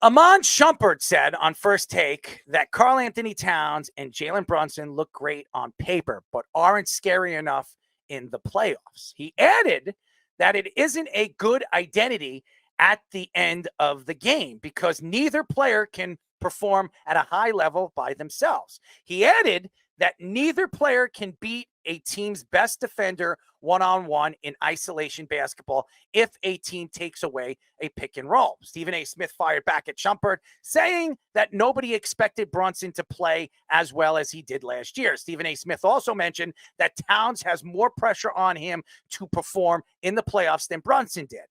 Iman Shumpert said on First Take that Karl-Anthony Towns and Jalen Brunson look great on paper, but aren't scary enough in the playoffs. He added that it isn't a good identity at the end of the game because neither player can perform at a high level by themselves. He added that neither player can beat a team's best defender one-on-one in isolation basketball if a team takes away a pick and roll. Stephen A. Smith fired back at Shumpert, saying that nobody expected Brunson to play as well as he did last year. Stephen A. Smith also mentioned that Towns has more pressure on him to perform in the playoffs than Brunson did.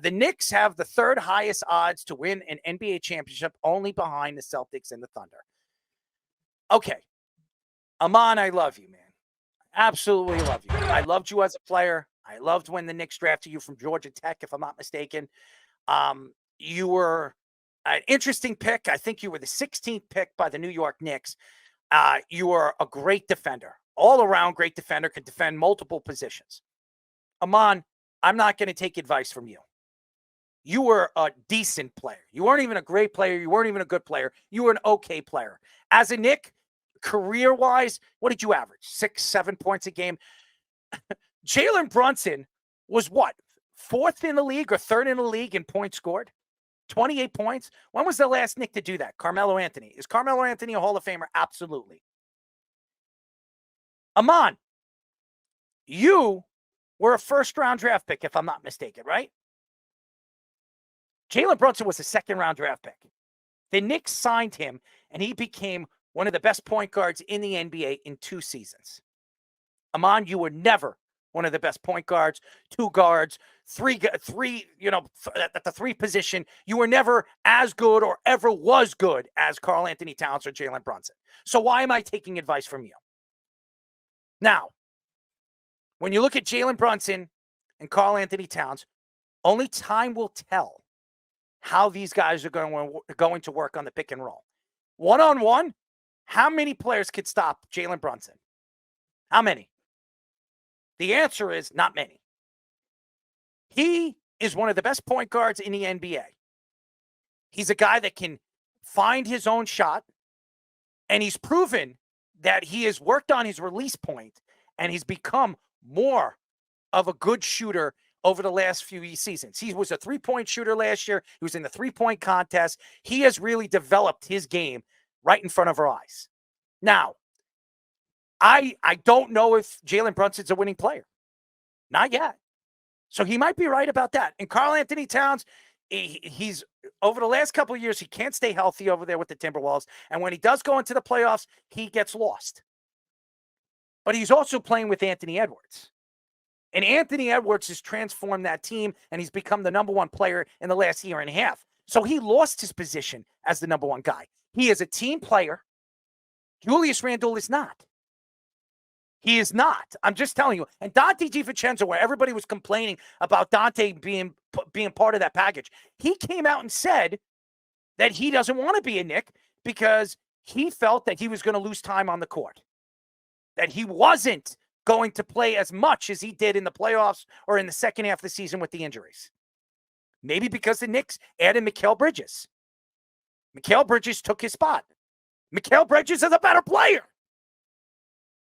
The Knicks have the third highest odds to win an NBA championship, only behind the Celtics and the Thunder. Okay. Iman, I love you, man. Absolutely love you. I loved you as a player. I loved when the Knicks drafted you from Georgia Tech, if I'm not mistaken. You were an interesting pick. I think you were the 16th pick by the New York Knicks. You were a great defender, all-around great defender, could defend multiple positions. Iman, I'm not going to take advice from you. You were a decent player. You weren't even a great player. You weren't even a good player. You were an okay player. As a Knick, career-wise, what did you average? 6, 7 points a game? Jalen Brunson was what? 4th in the league or 3rd in the league in points scored? 28 points? When was the last Knick to do that? Carmelo Anthony. Is Carmelo Anthony a Hall of Famer? Absolutely. Iman, you were a first-round draft pick, if I'm not mistaken, right? Jalen Brunson was a second-round draft pick. The Knicks signed him, and he became one of the best point guards in the NBA in 2 seasons. Iman, you were never one of the best point guards, 2 guards, three, at the 3 position. You were never as good or ever was good as Karl-Anthony Towns or Jalen Brunson. So why am I taking advice from you? Now, when you look at Jalen Brunson and Karl-Anthony Towns, only time will tell how these guys are going to work on the pick and roll. One-on-one, how many players could stop Jalen Brunson? How many? The answer is not many. He is one of the best point guards in the NBA. He's a guy that can find his own shot, and he's proven that he has worked on his release point, and he's become more of a good shooter over the last few seasons. He was a 3-point shooter last year. He was in the 3-point contest. He has really developed his game right in front of our eyes. Now, I don't know if Jalen Brunson's a winning player. Not yet. So he might be right about that. And Karl-Anthony Towns, he's over the last couple of years, he can't stay healthy over there with the Timberwolves. And when he does go into the playoffs, he gets lost. But he's also playing with Anthony Edwards. And Anthony Edwards has transformed that team, and he's become the number 1 player in the last year and a half. So he lost his position as the number 1 guy. He is a team player. Julius Randle is not. He is not. I'm just telling you. And Dante DiVincenzo, where everybody was complaining about Dante being part of that package, he came out and said that he doesn't want to be a Knick because he felt that he was going to lose time on the court, that he wasn't going to play as much as he did in the playoffs or in the second half of the season with the injuries. Maybe because the Knicks added Mikal Bridges. Mikal Bridges took his spot. Mikal Bridges is a better player.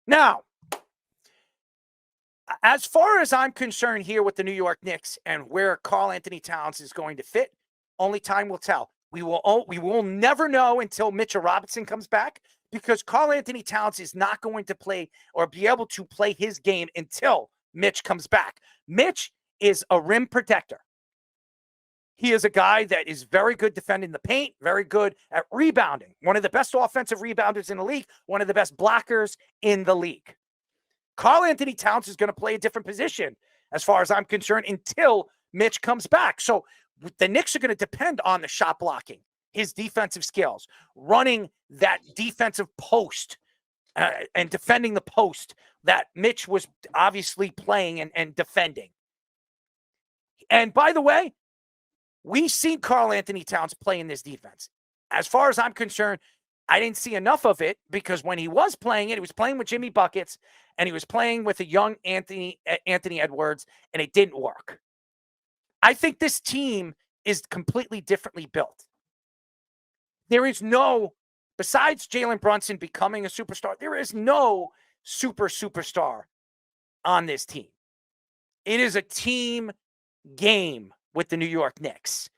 Now, as far as I'm concerned here with the New York Knicks and where Karl-Anthony Towns is going to fit, only time will tell. We will never know until Mitchell Robinson comes back, because Karl-Anthony Towns is not going to play or be able to play his game until Mitch comes back. Mitch is a rim protector. He is a guy that is very good defending the paint, very good at rebounding. One of the best offensive rebounders in the league, one of the best blockers in the league. Karl-Anthony Towns is going to play a different position, as far as I'm concerned, until Mitch comes back. So the Knicks are going to depend on the shot blocking, his defensive skills, running that defensive post and defending the post that Mitch was obviously playing and defending. And by the way, we've seen Karl-Anthony Towns play in this defense. As far as I'm concerned, I didn't see enough of it, because when he was playing it, he was playing with Jimmy Buckets and he was playing with a young Anthony Edwards, and it didn't work. I think this team is completely differently built. There is no, besides Jalen Brunson becoming a superstar, there is no superstar on this team. It is a team game with the New York Knicks.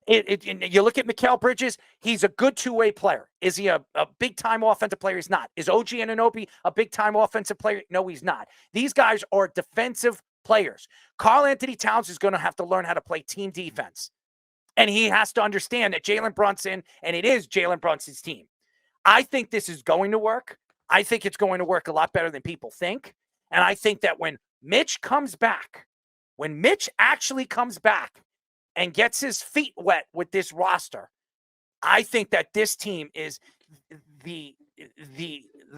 You look at Mikal Bridges, he's a good two-way player. Is he a big-time offensive player? He's not. Is OG Anunoby a big-time offensive player? No, he's not. These guys are defensive players. Karl-Anthony Towns is going to have to learn how to play team defense. And he has to understand that Jalen Brunson, and it is Jalen Brunson's team. I think this is going to work. I think it's going to work a lot better than people think. And I think that when Mitch comes back, when Mitch actually comes back and gets his feet wet with this roster, I think that this team is the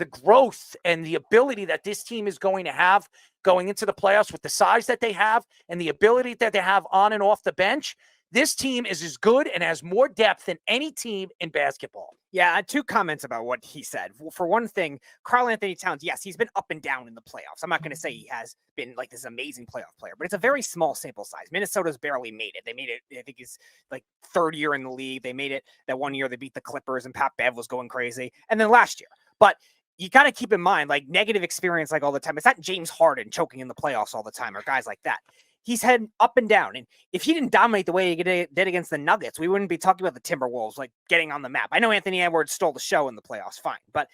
growth and the ability that this team is going to have going into the playoffs with the size that they have and the ability that they have on and off the bench. This team is as good and has more depth than any team in basketball. Yeah, 2 comments about what he said. For one thing, Karl-Anthony Towns, yes, he's been up and down in the playoffs. I'm not going to say he has been like this amazing playoff player, but it's a very small sample size. Minnesota's barely made it. They made it, I think it's like 3rd year in the league. They made it that one year they beat the Clippers and Pat Bev was going crazy. And then last year. But you got to keep in mind, like, negative experience like all the time. It's not James Harden choking in the playoffs all the time or guys like that. He's had up and down. And if he didn't dominate the way he did against the Nuggets, we wouldn't be talking about the Timberwolves, like, getting on the map. I know Anthony Edwards stole the show in the playoffs, fine. But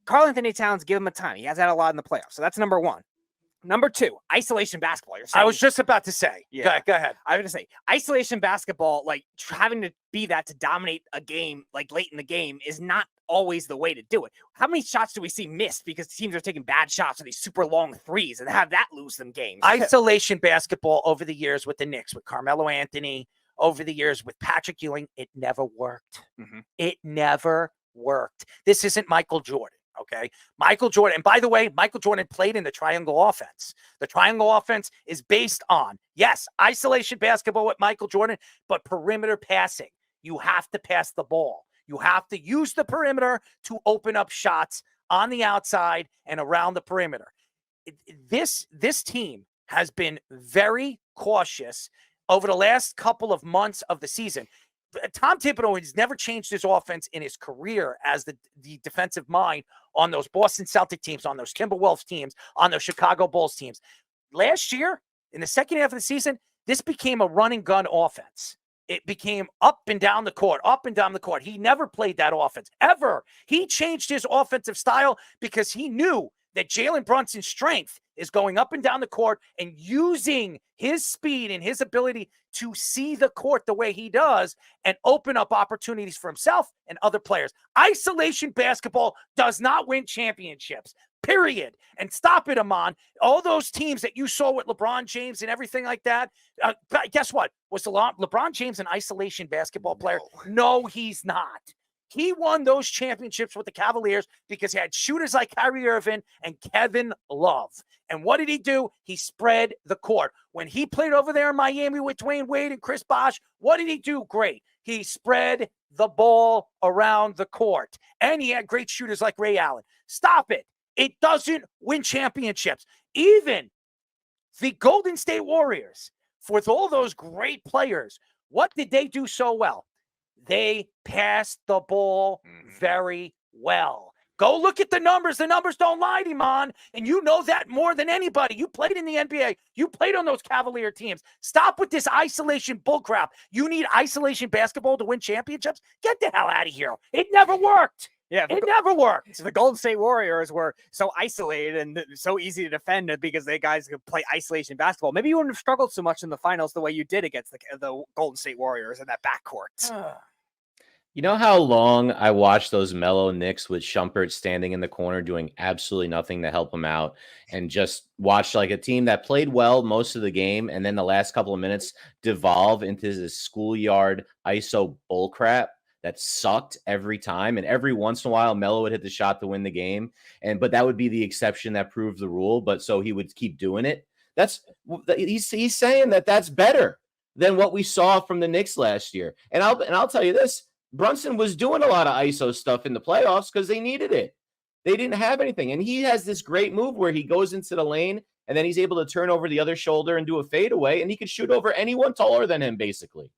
Karl-Anthony Towns, give him a time. He has had a lot in the playoffs. So that's number 1. Number 2, isolation basketball. You're saying, I was just about to say. Yeah. Go ahead. I was going to say, isolation basketball, like, having to be that to dominate a game, like, late in the game is not always the way to do it. How many shots do we see missed because teams are taking bad shots or these super long threes and have that lose them games? Isolation basketball over the years with the Knicks, with Carmelo Anthony, over the years with Patrick Ewing, it never worked. Mm-hmm. It never worked. This isn't Michael Jordan. Okay. Michael Jordan. And by the way, Michael Jordan played in the triangle offense. The triangle offense is based on, yes, isolation basketball with Michael Jordan, but perimeter passing. You have to pass the ball. You have to use the perimeter to open up shots on the outside and around the perimeter. This team has been very cautious over the last couple of months of the season. Tom Thibodeau has never changed his offense in his career as the defensive mind on those Boston Celtic teams, on those Timberwolves teams, on those Chicago Bulls teams. Last year, in the second half of the season, this became a run and gun offense. It became up and down the court, up and down the court. He never played that offense, ever. He changed his offensive style because he knew that Jalen Brunson's strength is going up and down the court and using his speed and his ability to see the court the way he does and open up opportunities for himself and other players. Isolation basketball does not win championships, period. And stop it, Iman. All those teams that you saw with LeBron James and everything like that, guess what? Was LeBron James an isolation basketball player? No, he's not. He won those championships with the Cavaliers because he had shooters like Kyrie Irving and Kevin Love. And what did he do? He spread the court. When he played over there in Miami with Dwayne Wade and Chris Bosh, what did he do? Great. He spread the ball around the court. And he had great shooters like Ray Allen. Stop it. It doesn't win championships. Even the Golden State Warriors, with all those great players, what did they do so well? They passed the ball very well. Go look at the numbers. The numbers don't lie, Iman. And you know that more than anybody. You played in the NBA. You played on those Cavalier teams. Stop with this isolation bullcrap. You need isolation basketball to win championships? Get the hell out of here. It never worked. Yeah, it never worked. So the Golden State Warriors were so isolated and so easy to defend because they guys could play isolation basketball. Maybe you wouldn't have struggled so much in the finals the way you did against the Golden State Warriors in that backcourt. You know how long I watched those mellow Knicks with Shumpert standing in the corner doing absolutely nothing to help him out, and just watched like a team that played well most of the game, and then the last couple of minutes devolve into this schoolyard ISO bullcrap that sucked every time. And every once in a while, Melo would hit the shot to win the game, but that would be the exception that proved the rule. But so he would keep doing it. He's saying that that's better than what we saw from the Knicks last year. And I'll tell you this. Brunson was doing a lot of ISO stuff in the playoffs because they needed it. They didn't have anything. And he has this great move where he goes into the lane and then he's able to turn over the other shoulder and do a fadeaway, and he could shoot over anyone taller than him, basically.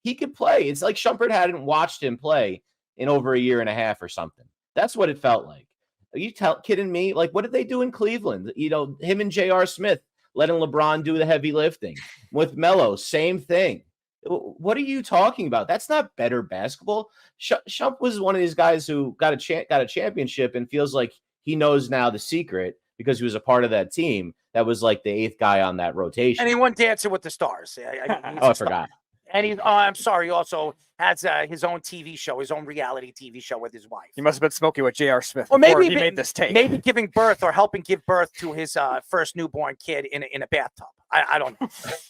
He could play. It's like Shumpert hadn't watched him play in over a year and a half or something. That's what it felt like. Are you kidding me? Like, what did they do in Cleveland? You know, him and J.R. Smith letting LeBron do the heavy lifting. With Melo, same thing. What are you talking about? That's not better basketball. Shump was one of these guys who got a championship and feels like he knows now the secret because he was a part of that team that was like the 8th guy on that rotation. And he won Dancing with the Stars. I forgot. And I'm sorry, he also has his own TV show, his own reality TV show with his wife. He must have been smoking with J.R. Smith or before maybe he made this take. Maybe giving birth or helping give birth to his first newborn kid in a bathtub. I don't know.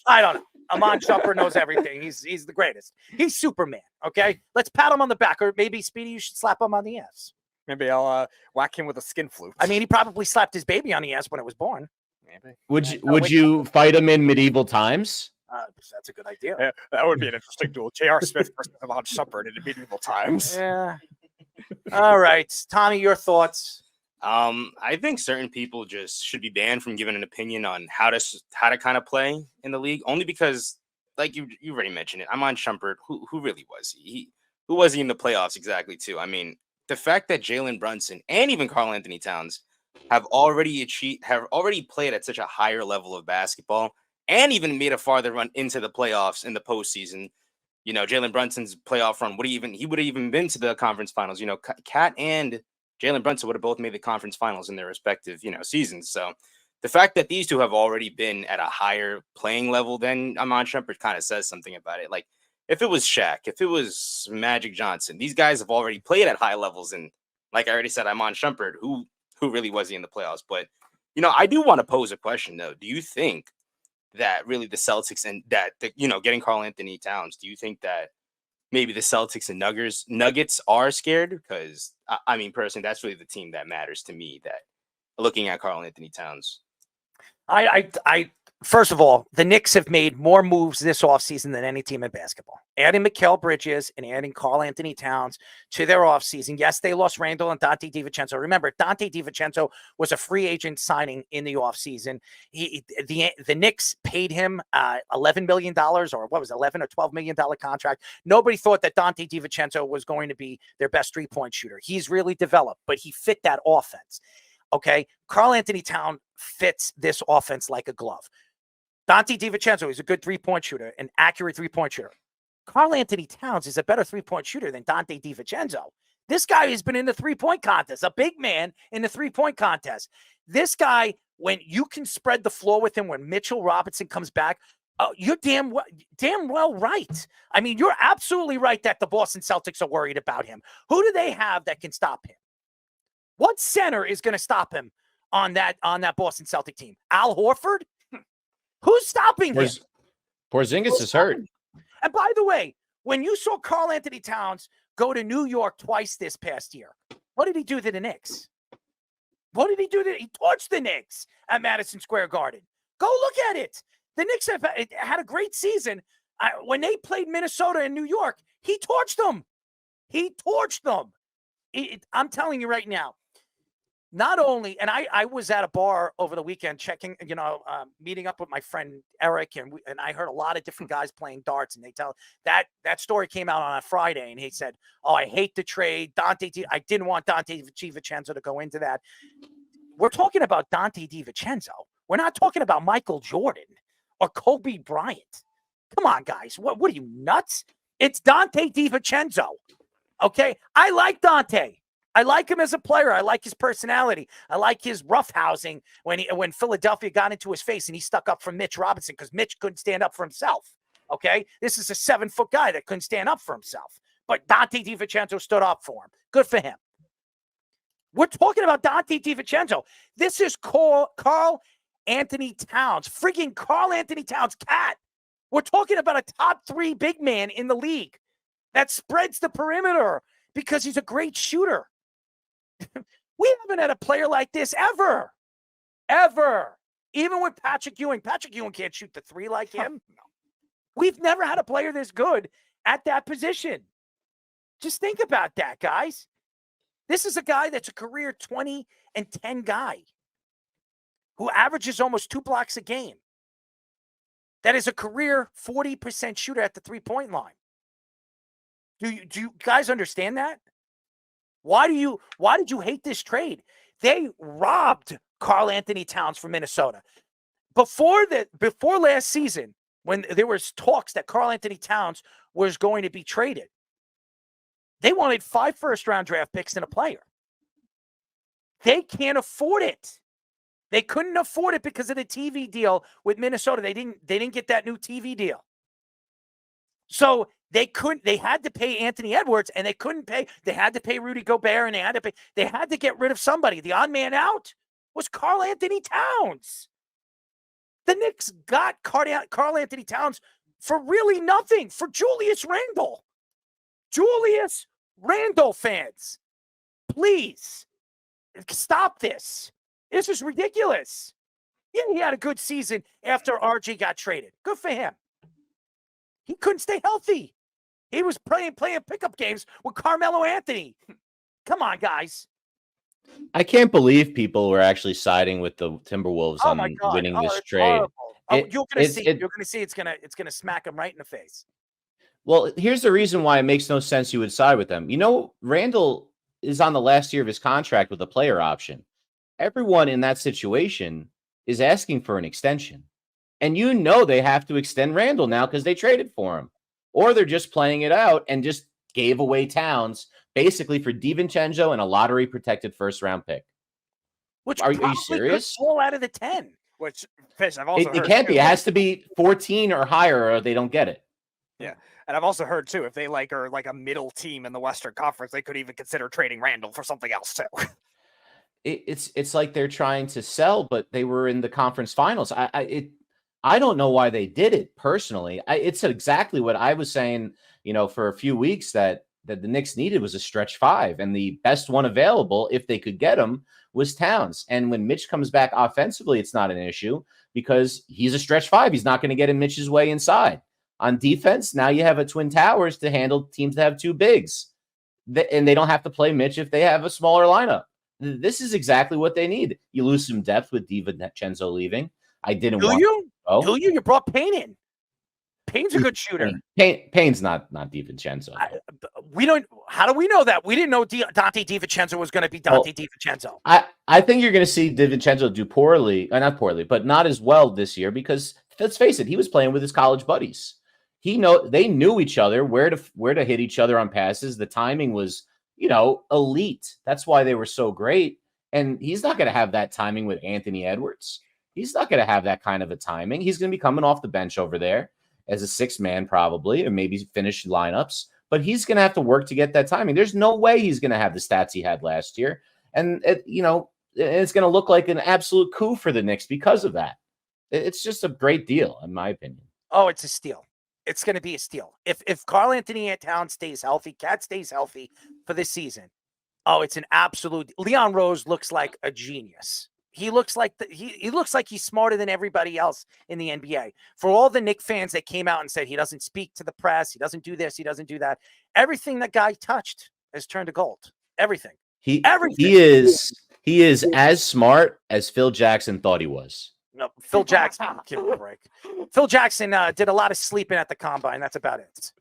I don't know. Iman Shumpert knows everything. He's the greatest. He's Superman. Okay, let's pat him on the back, or maybe Speedy, you should slap him on the ass. Maybe I'll whack him with a skin flute. I mean, he probably slapped his baby on the ass when it was born. Maybe. Would you fight him in medieval times? That's a good idea. Yeah, that would be an interesting duel. J.R. Smith versus Iman Shumpert in medieval times. Yeah. All right, Tommy, your thoughts. I think certain people just should be banned from giving an opinion on how to kind of play in the league, only because, like you already mentioned it, Iman Shumpert, who really was he? Who was he in the playoffs exactly? Too. I mean, the fact that Jalen Brunson and even Karl-Anthony Towns have already played at such a higher level of basketball and even made a farther run into the playoffs in the postseason. You know, Jalen Brunson's playoff run he would have even been to the conference finals. You know, Kat and Jalen Brunson would have both made the conference finals in their respective, seasons. So the fact that these two have already been at a higher playing level than Iman Shumpert kind of says something about it. Like, if it was Shaq, if it was Magic Johnson, these guys have already played at high levels. And like I already said, Iman Shumpert, who really was he in the playoffs? But, I do want to pose a question, though. Do you think that really the Celtics and getting Karl-Anthony Towns, do you think that maybe the Celtics and Nuggets are scared? Because, I mean, personally, that's really the team that matters to me, that looking at Karl-Anthony Towns. First of all, the Knicks have made more moves this offseason than any team in basketball. Adding Mikal Bridges and adding Karl-Anthony Towns to their offseason. Yes, they lost Randall and Dante DiVincenzo. Remember, Dante DiVincenzo was a free agent signing in the offseason. The Knicks paid him $11 million, or what was it, $11 or $12 million contract. Nobody thought that Dante DiVincenzo was going to be their best three-point shooter. He's really developed, but he fit that offense. Okay, Karl-Anthony Towns fits this offense like a glove. Dante DiVincenzo is a good three-point shooter, an accurate three-point shooter. Karl-Anthony Towns is a better three-point shooter than Dante DiVincenzo. This guy has been in the three-point contest, a big man in the three-point contest. This guy, when you can spread the floor with him, when Mitchell Robinson comes back, you're damn well right. I mean, you're absolutely right that the Boston Celtics are worried about him. Who do they have that can stop him? What center is going to stop him on that Boston Celtic team? Al Horford? Who's stopping him? Porzingis is hurt. And by the way, when you saw Karl-Anthony Towns go to New York twice this past year, what did he do to the Knicks? He torched the Knicks at Madison Square Garden. Go look at it. The Knicks have had a great season. When they played Minnesota and New York, he torched them. I'm telling you right now. Not only, and I was at a bar over the weekend checking, meeting up with my friend Eric, and I heard a lot of different guys playing darts, and they tell that story came out on a Friday, and he said, "Oh, I hate the trade, I didn't want Dante DiVincenzo to go into that." We're talking about Dante DiVincenzo. We're not talking about Michael Jordan or Kobe Bryant. Come on, guys, what are you, nuts? It's Dante DiVincenzo. Okay, I like Dante. I like him as a player. I like his personality. I like his roughhousing when Philadelphia got into his face and he stuck up for Mitch Robinson because Mitch couldn't stand up for himself. Okay? This is a 7-foot guy that couldn't stand up for himself. But Dante DiVincenzo stood up for him. Good for him. We're talking about Dante DiVincenzo. This is Karl-Anthony Towns. Freaking Karl-Anthony Towns cat. We're talking about a top 3 big man in the league that spreads the perimeter because he's a great shooter. We haven't had a player like this ever. Even with Patrick Ewing. Patrick Ewing can't shoot the 3 like him. No. We've never had a player this good at that position. Just think about that, guys. This is a guy that's a career 20 and 10 guy who averages almost 2 blocks a game. That is a career 40% shooter at the 3-point line. Do you guys understand that? Why did you hate this trade? They robbed Karl-Anthony Towns from Minnesota. Before last season, when there was talks that Karl-Anthony Towns was going to be traded, they wanted 5 first-round draft picks and a player. They can't afford it. They couldn't afford it because of the TV deal with Minnesota. They didn't get that new TV deal. So they had to pay Anthony Edwards, and they had to pay Rudy Gobert, and they had to get rid of somebody. The odd man out was Karl-Anthony Towns. The Knicks got Karl-Anthony Towns for really nothing, for Julius Randle. Julius Randle fans, please stop this. This is ridiculous. Yeah, he had a good season after RG got traded. Good for him. He couldn't stay healthy. He was playing pickup games with Carmelo Anthony. Come on, guys. I can't believe people were actually siding with the Timberwolves on winning this trade. You're gonna see it's gonna smack him right in the face. Well, here's the reason why it makes no sense you would side with them. You know, Randall is on the last year of his contract with a player option. Everyone in that situation is asking for an extension. And you know they have to extend Randall now because they traded for him. Or they're just playing it out and just gave away Towns basically for DiVincenzo and a lottery-protected first-round pick. Which are you serious? Could fall out of the 10. Which, Fish, I've also heard it can't too. be. It has to be 14 or higher or they don't get it. Yeah. And I've also heard, too, if they are like a middle team in the Western Conference, they could even consider trading Randall for something else, too. It's like they're trying to sell, but they were in the conference finals. I don't know why they did it personally. It's exactly what I was saying, for a few weeks that the Knicks needed was a stretch 5, and the best one available, if they could get him, was Towns. And when Mitch comes back offensively, it's not an issue because he's a stretch 5. He's not going to get in Mitch's way inside. On defense, now you have a Twin Towers to handle teams that have 2 bigs, and they don't have to play Mitch if they have a smaller lineup. This is exactly what they need. You lose some depth with DiVincenzo leaving. I didn't want you? Oh, Do you? You brought Payne in. Payne's a good shooter. Payne's not DiVincenzo. We don't. How do we know that? We didn't know Dante DiVincenzo was going to be Dante DiVincenzo. I think you're going to see DiVincenzo do poorly, not poorly, but not as well this year because let's face it, he was playing with his college buddies. They knew each other, where to hit each other on passes. The timing was, elite. That's why they were so great. And he's not going to have that timing with Anthony Edwards. He's not going to have that kind of a timing. He's going to be coming off the bench over there as a 6th man probably, and maybe finish lineups. But he's going to have to work to get that timing. There's no way he's going to have the stats he had last year. And, it's going to look like an absolute coup for the Knicks because of that. It's just a great deal, in my opinion. Oh, it's a steal. It's going to be a steal. If Karl-Anthony Towns stays healthy, Cat stays healthy for this season, oh, it's an absolute. Leon Rose looks like a genius. He looks like he looks like he's smarter than everybody else in the NBA. For all the Knicks fans that came out and said he doesn't speak to the press, he doesn't do this, he doesn't do that, everything that guy touched has turned to gold. Everything. He is as smart as Phil Jackson thought he was. No, Phil Jackson, give me a break. Phil Jackson did a lot of sleeping at the combine. That's about it.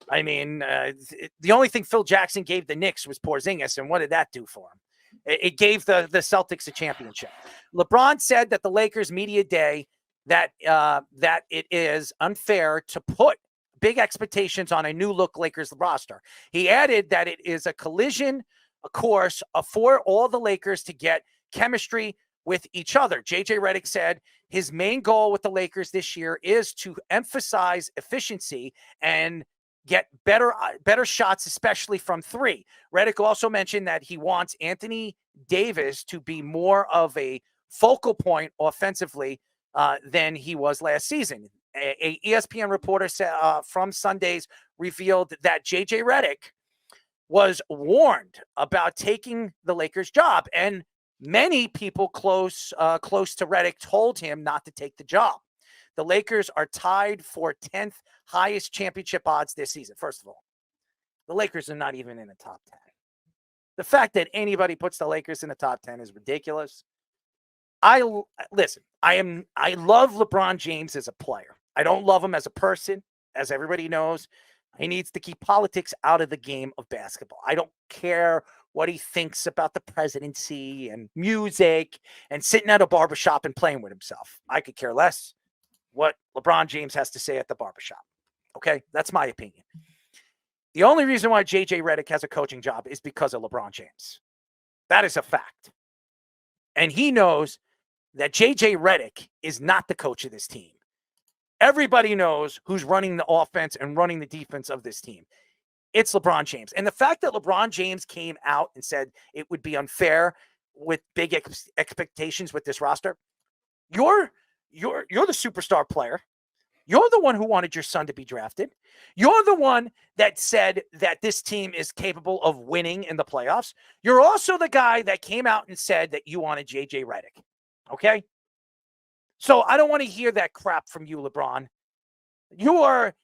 I mean, the only thing Phil Jackson gave the Knicks was Porzingis, and what did that do for him? It gave the Celtics a championship. LeBron said that the Lakers media day that it is unfair to put big expectations on a new look Lakers roster. He added that it is a collision, a course for all the Lakers to get chemistry with each other. JJ Reddick said his main goal with the Lakers this year is to emphasize efficiency and get better shots, especially from 3. Reddick also mentioned that he wants Anthony Davis to be more of a focal point offensively than he was last season. A ESPN reporter from Sundays revealed that JJ Reddick was warned about taking the Lakers job, and many people close to Reddick told him not to take the job. The Lakers are tied for 10th highest championship odds this season. First of all, the Lakers are not even in the top 10. The fact that anybody puts the Lakers in the top 10 is ridiculous. I love LeBron James as a player. I don't love him as a person, as everybody knows. He needs to keep politics out of the game of basketball. I don't care what he thinks about the presidency and music and sitting at a barbershop and playing with himself. I could care less what LeBron James has to say at the barbershop. Okay? That's my opinion. The only reason why JJ Reddick has a coaching job is because of LeBron James. That is a fact. And he knows that JJ Reddick is not the coach of this team. Everybody knows who's running the offense and running the defense of this team. It's LeBron James. And the fact that LeBron James came out and said it would be unfair with big expectations with this roster, you're the superstar player. You're the one who wanted your son to be drafted. You're the one that said that this team is capable of winning in the playoffs. You're also the guy that came out and said that you wanted JJ Reddick. Okay? So I don't want to hear that crap from you, LeBron. You are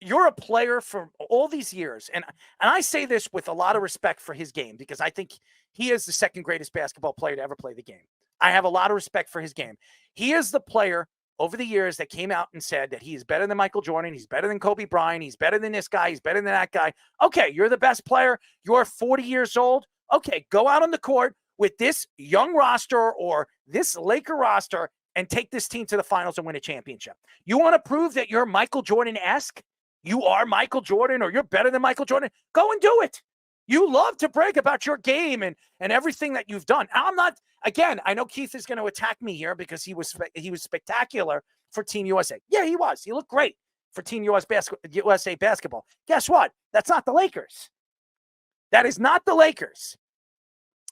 you're a player for all these years. And I say this with a lot of respect for his game because I think he is the second greatest basketball player to ever play the game. I have a lot of respect for his game. He is the player over the years that came out and said that he is better than Michael Jordan. He's better than Kobe Bryant. He's better than this guy. He's better than that guy. Okay, you're the best player. You're 40 years old. Okay, go out on the court with this young roster or this Laker roster and take this team to the finals and win a championship. You want to prove that you're Michael Jordan-esque? You are Michael Jordan or you're better than Michael Jordan? Go and do it. You love to brag about your game and everything that you've done. I'm not, again, I know Keith is going to attack me here because he was spectacular for Team USA. Yeah, he was. He looked great for Team USA basketball. Guess what? That's not the Lakers. That is not the Lakers.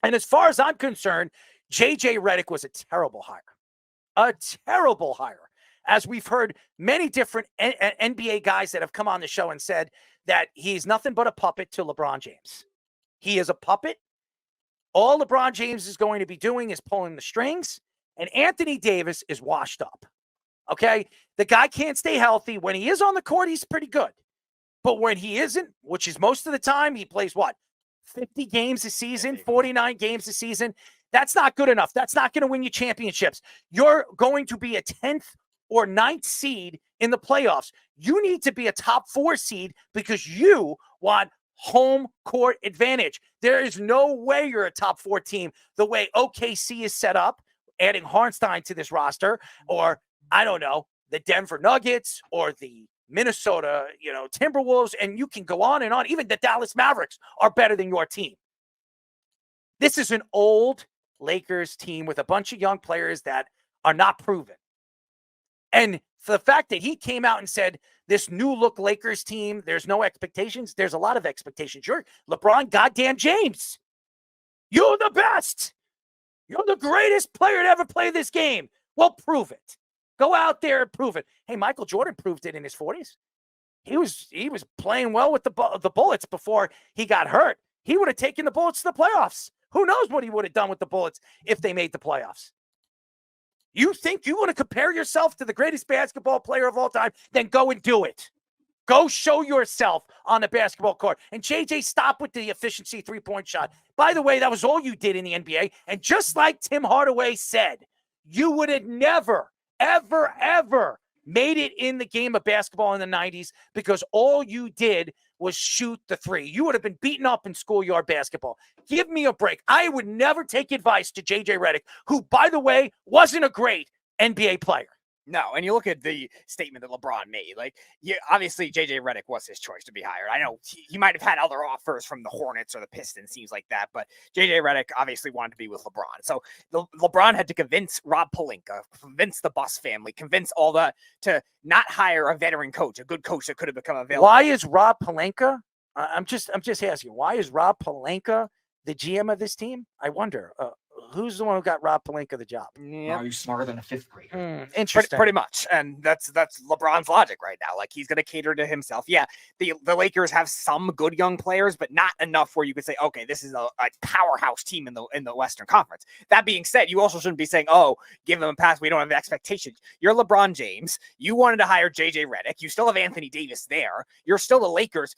And as far as I'm concerned, JJ Reddick was a terrible hire. A terrible hire. As we've heard many different NBA guys that have come on the show and said that he's nothing but a puppet to LeBron James. He is a puppet. All LeBron James is going to be doing is pulling the strings, and Anthony Davis is washed up. Okay? The guy can't stay healthy. When he is on the court, he's pretty good. But when he isn't, which is most of the time, he plays what? 50 games a season, 49 games a season. That's not good enough. That's not going to win you championships. You're going to be a 10th or 9th seed in the playoffs. You need to be a top 4 seed because you want home court advantage. There is no way you're a top 4 team the way OKC is set up, adding Hartenstein to this roster, or I don't know, the Denver Nuggets or the Minnesota, Timberwolves, and you can go on and on. Even the Dallas Mavericks are better than your team. This is an old Lakers team with a bunch of young players that are not proven. And for the fact that he came out and said, this new look Lakers team, there's no expectations. There's a lot of expectations. You're LeBron goddamn James. You're the best. You're the greatest player to ever play this game. Well, prove it. Go out there and prove it. Hey, Michael Jordan proved it in his 40s. He was playing well with the Bullets before he got hurt. He would have taken the Bullets to the playoffs. Who knows what he would have done with the Bullets if they made the playoffs? You think you want to compare yourself to the greatest basketball player of all time? Then go and do it. Go show yourself on the basketball court. And JJ, stop with the efficiency three-point shot. By the way, that was all you did in the NBA. And just like Tim Hardaway said, you would have never, ever, ever made it in the game of basketball in the 90s because all you did was shoot the three. You would have been beaten up in schoolyard basketball. Give me a break. I would never take advice to JJ Reddick, who, by the way, wasn't a great NBA player. No, and you look at the statement that LeBron made. Obviously, JJ Reddick was his choice to be hired. I know he might have had other offers from the Hornets or the Pistons, seems like that, but JJ Reddick obviously wanted to be with LeBron. So LeBron had to convince Rob Pelinka, convince the Buss family, convince all that to not hire a veteran coach, a good coach that could have become available. Why is Rob Pelinka? I'm just asking. Why is Rob Pelinka the GM of this team? I wonder. Who's the one who got Rob Pelinka the job? Yeah. Are you smarter than a 5th grader? Interesting. Pretty much. And that's LeBron's logic right now. He's going to cater to himself. Yeah, the Lakers have some good young players, but not enough where you could say, okay, this is a powerhouse team in the Western Conference. That being said, you also shouldn't be saying, oh, give them a pass. We don't have expectations. You're LeBron James. You wanted to hire JJ Reddick. You still have Anthony Davis there. You're still the Lakers.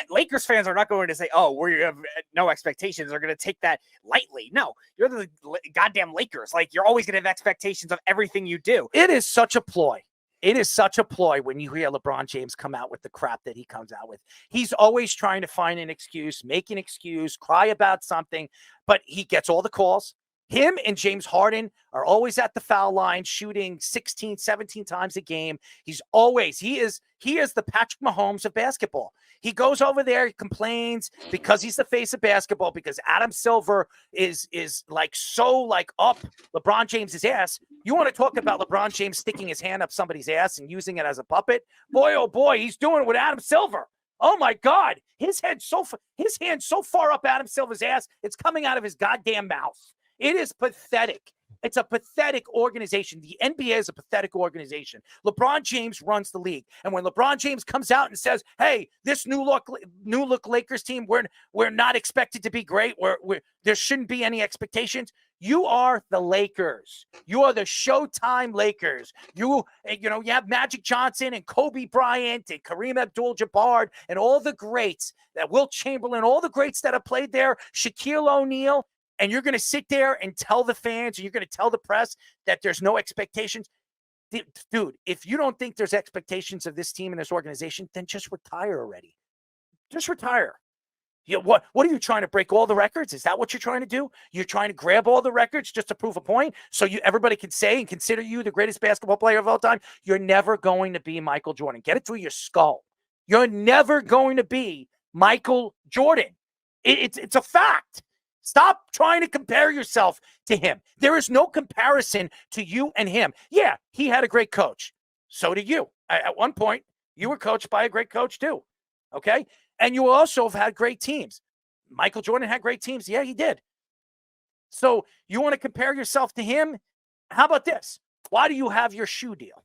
Lakers fans are not going to say, oh, we have no expectations. They're going to take that lightly. No, you're the goddamn Lakers. You're always going to have expectations of everything you do. It is such a ploy. it is such a ploy when you hear LeBron James come out with the crap that he comes out with. He's always trying to find an excuse, make an excuse, cry about something, but he gets all the calls. Him and James Harden are always at the foul line shooting 16, 17 times a game. He is the Patrick Mahomes of basketball. He goes over there, he complains because he's the face of basketball, because Adam Silver is like up LeBron James's ass. You want to talk about LeBron James sticking his hand up somebody's ass and using it as a puppet? Boy, oh boy, he's doing it with Adam Silver. Oh my God, his hand's so far up Adam Silver's ass, it's coming out of his goddamn mouth. It is pathetic. It's a pathetic organization. The NBA is a pathetic organization. LeBron James runs the league. And when LeBron James comes out and says, hey, this new look Lakers team, we're not expected to be great. There shouldn't be any expectations. You are the Lakers. You are the Showtime Lakers. You have Magic Johnson and Kobe Bryant and Kareem Abdul-Jabbar and all the greats, that Wilt Chamberlain, all the greats that have played there, Shaquille O'Neal. And you're going to sit there and tell the fans, and you're going to tell the press that there's no expectations. Dude, if you don't think there's expectations of this team and this organization, then just retire already. Just retire. What are you trying to break all the records? Is that what you're trying to do? You're trying to grab all the records just to prove a point so everybody can say and consider you the greatest basketball player of all time? You're never going to be Michael Jordan. Get it through your skull. You're never going to be Michael Jordan. It's a fact. Stop trying to compare yourself to him. There is no comparison to you and him. Yeah, he had a great coach. So did you. At one point, you were coached by a great coach too. Okay? And you also have had great teams. Michael Jordan had great teams. Yeah, he did. So you want to compare yourself to him? How about this? Why do you have your shoe deal?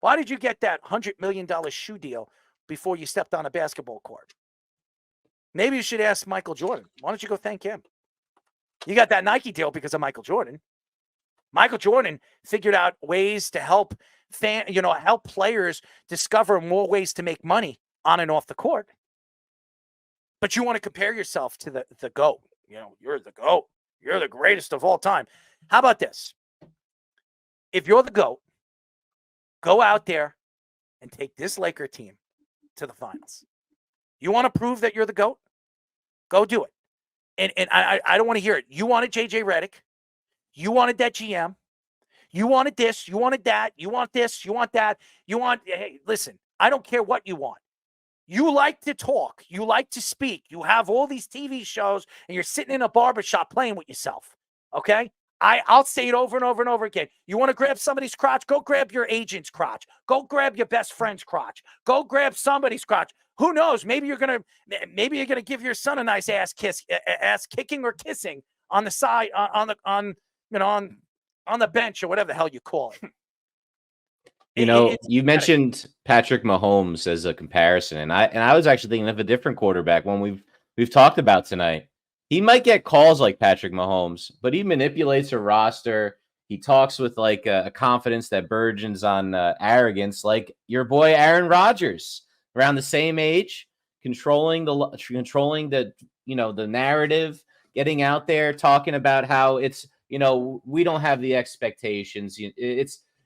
Why did you get that $100 million shoe deal before you stepped on a basketball court? Maybe you should ask Michael Jordan. Why don't you go thank him? You got that Nike deal because of Michael Jordan. Michael Jordan figured out ways to help players discover more ways to make money on and off the court. But you want to compare yourself to the GOAT. You're the GOAT. You're the greatest of all time. How about this? If you're the GOAT, go out there and take this Laker team to the finals. You want to prove that you're the GOAT? Go do it. And I don't want to hear it. You wanted JJ Reddick. You wanted that GM. You wanted this. You wanted that. You want this. You want that. Hey, listen, I don't care what you want. You like to talk. You like to speak. You have all these TV shows, and you're sitting in a barbershop playing with yourself. Okay? I'll say it over and over and over again. You want to grab somebody's crotch? Go grab your agent's crotch. Go grab your best friend's crotch. Go grab somebody's crotch. Who knows? Maybe you're gonna give your son a nice ass kicking or kissing on the side on the bench or whatever the hell you call it. You mentioned Patrick Mahomes as a comparison, and I was actually thinking of a different quarterback, one we've talked about tonight. He might get calls like Patrick Mahomes, but he manipulates a roster. He talks with like a confidence that burgeons on arrogance, like your boy Aaron Rodgers, around the same age, controlling the narrative, getting out there, talking about how it's we don't have the expectations.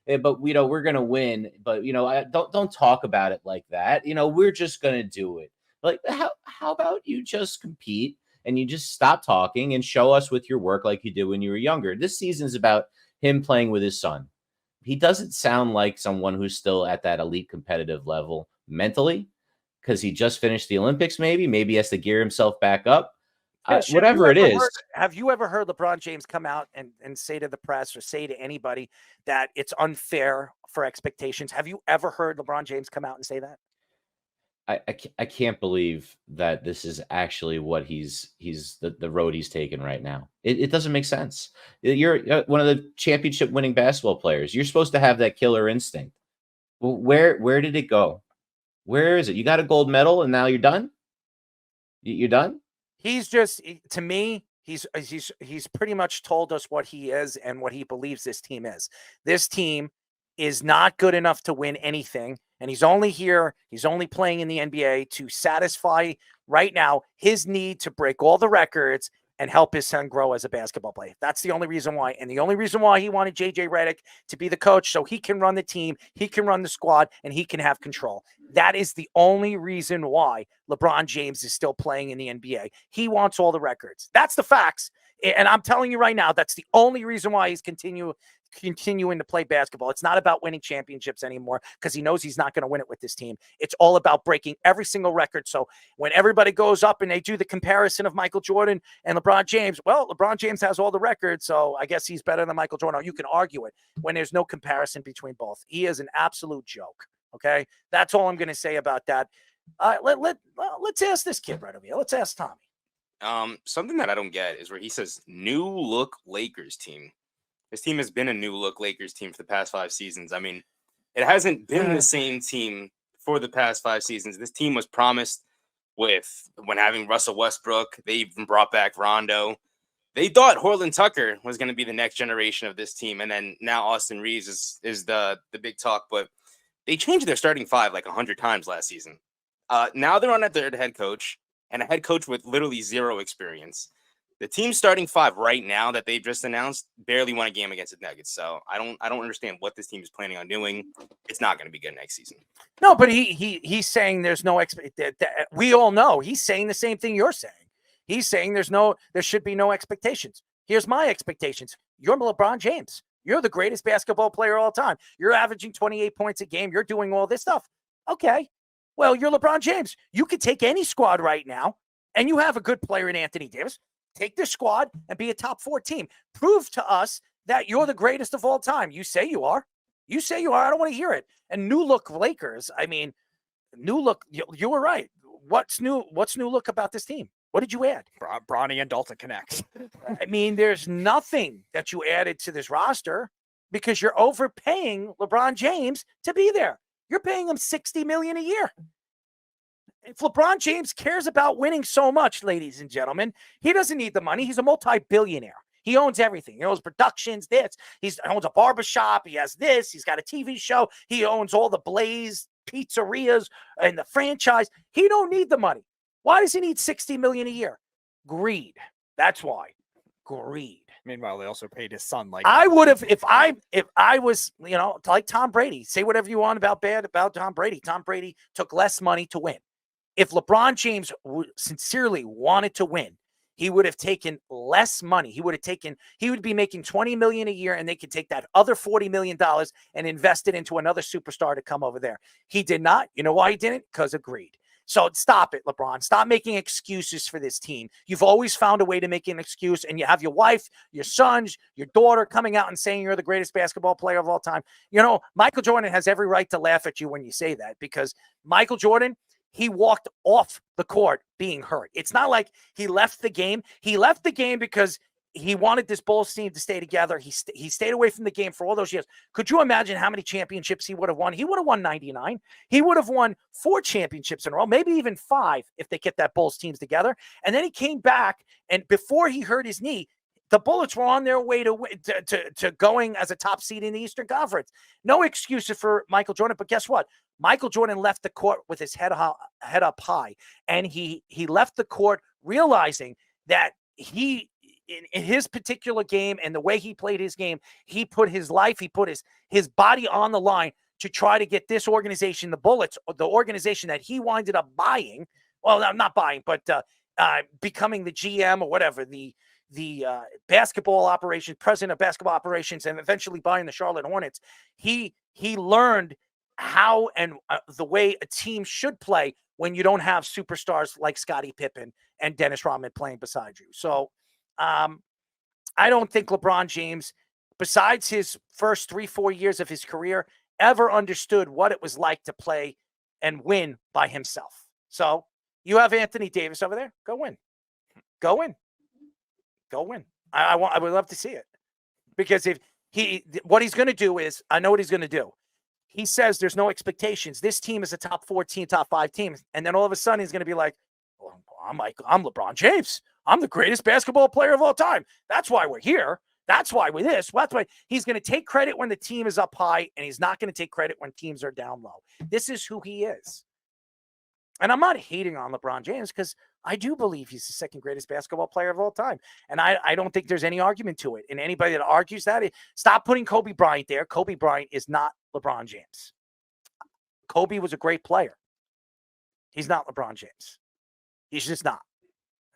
But we're gonna win. But don't talk about it like that. We're just gonna do it. Like how about you just compete? And you just stop talking and show us with your work like you did when you were younger. This season is about him playing with his son. He doesn't sound like someone who's still at that elite competitive level mentally, because he just finished the Olympics. Maybe he has to gear himself back up. Whatever it is. Have you ever heard LeBron James come out and say to the press or say to anybody that it's unfair for expectations? Have you ever heard LeBron James come out and say that? I can't believe that this is actually what he's the road he's taken right now. It doesn't make sense. You're one of the championship winning basketball players. You're supposed to have that killer instinct. Well, where did it go? Where is it? You got a gold medal and now you're done? You're done? He's just, to me, he's pretty much told us what he is and what he believes this team is. This team is not good enough to win anything. And he's only playing in the NBA to satisfy right now his need to break all the records and help his son grow as a basketball player. That's the only reason why. And the only reason why he wanted JJ Reddick to be the coach, so he can run the team, he can run the squad, and he can have control. That is the only reason why LeBron James is still playing in the NBA. He wants all the records. That's the facts. And I'm telling you right now, that's the only reason why he's continuing to play basketball. It's not about winning championships anymore because he knows he's not going to win it with this team. It's all about breaking every single record. So when everybody goes up and they do the comparison of Michael Jordan and LeBron James, well, LeBron James has all the records, so I guess he's better than Michael Jordan. You can argue it when there's no comparison between both. He is an absolute joke. Okay, that's all I'm going to say about that. Let's ask this kid right over here. Let's ask Tommy. Something that I don't get is where he says new look Lakers team. This team has been a new look Lakers team for the past 5 seasons. I mean, it hasn't been the same team for the past 5 seasons. This team was promised when having Russell Westbrook. They even brought back Rondo. They thought Horland Tucker was going to be the next generation of this team. And then now Austin Reeves is the big talk, but they changed their starting 5 like 100 times last season. Now they're on a third head coach and a head coach with literally 0 experience. The team starting 5 right now that they've just announced barely won a game against the Nuggets. So I don't understand what this team is planning on doing. It's not going to be good next season. No, but he's saying there's no we all know he's saying the same thing you're saying. He's saying there should be no expectations. Here's my expectations. You're LeBron James. You're the greatest basketball player of all time. You're averaging 28 points a game. You're doing all this stuff. Okay. Well, you're LeBron James. You could take any squad right now, and you have a good player in Anthony Davis. Take this squad and be a top 4 team. Prove to us that you're the greatest of all time. You say you are. You say you are. I don't want to hear it. And new look Lakers. I mean, new look. You were right. What's new? What's new look about this team? What did you add? Bronny and Dalton connects. I mean, there's nothing that you added to this roster because you're overpaying LeBron James to be there. You're paying him $60 million a year. If LeBron James cares about winning so much, ladies and gentlemen, he doesn't need the money. He's a multi-billionaire. He owns everything. He owns productions, he owns a barbershop. He has this. He's got a TV show. He owns all the Blaze pizzerias and the franchise. He don't need the money. Why does he need $60 million a year? Greed. That's why. Greed. Meanwhile, they also paid his son like I would have if I was, like Tom Brady. Say whatever you want about Tom Brady. Tom Brady took less money to win. If LeBron James sincerely wanted to win, he would have taken less money. He would be making $20 million a year, and they could take that other $40 million and invest it into another superstar to come over there. He did not. You know why he didn't? Because of greed. So stop it, LeBron. Stop making excuses for this team. You've always found a way to make an excuse, and you have your wife, your sons, your daughter coming out and saying you're the greatest basketball player of all time. Michael Jordan has every right to laugh at you when you say that because Michael Jordan, he walked off the court being hurt. It's not like he left the game. He left the game because he wanted this Bulls team to stay together. He stayed away from the game for all those years. Could you imagine how many championships he would have won? He would have won 99. He would have won 4 championships in a row, maybe even 5 if they kept that Bulls teams together. And then he came back, and before he hurt his knee, the Bullets were on their way to going as a top seed in the Eastern Conference. No excuses for Michael Jordan, but guess what? Michael Jordan left the court with his head up high, and he left the court realizing that in his particular game and the way he played his game, he put his life, he put his body on the line to try to get this organization, the Bullets, the organization that he winded up buying. Well, not buying, but becoming the GM or whatever, the basketball operations, president of basketball operations, and eventually buying the Charlotte Hornets. He learned how and the way a team should play when you don't have superstars like Scottie Pippen and Dennis Rodman playing beside you. So I don't think LeBron James, besides his first 3-4 years of his career, ever understood what it was like to play and win by himself. So you have Anthony Davis over there. Go win. Go win. Go win. I would love to see it because what he's going to do is, I know what he's going to do. He says there's no expectations. This team is a top 4 team, top 5 team. And then all of a sudden he's going to be like, well, I'm LeBron James. I'm the greatest basketball player of all time. That's why we're here. That's why we're this. That's why he's going to take credit when the team is up high, and he's not going to take credit when teams are down low. This is who he is. And I'm not hating on LeBron James because I do believe he's the second greatest basketball player of all time. And I don't think there's any argument to it. And anybody that argues that, stop putting Kobe Bryant there. Kobe Bryant is not LeBron James. Kobe was a great player. He's not LeBron James. He's just not.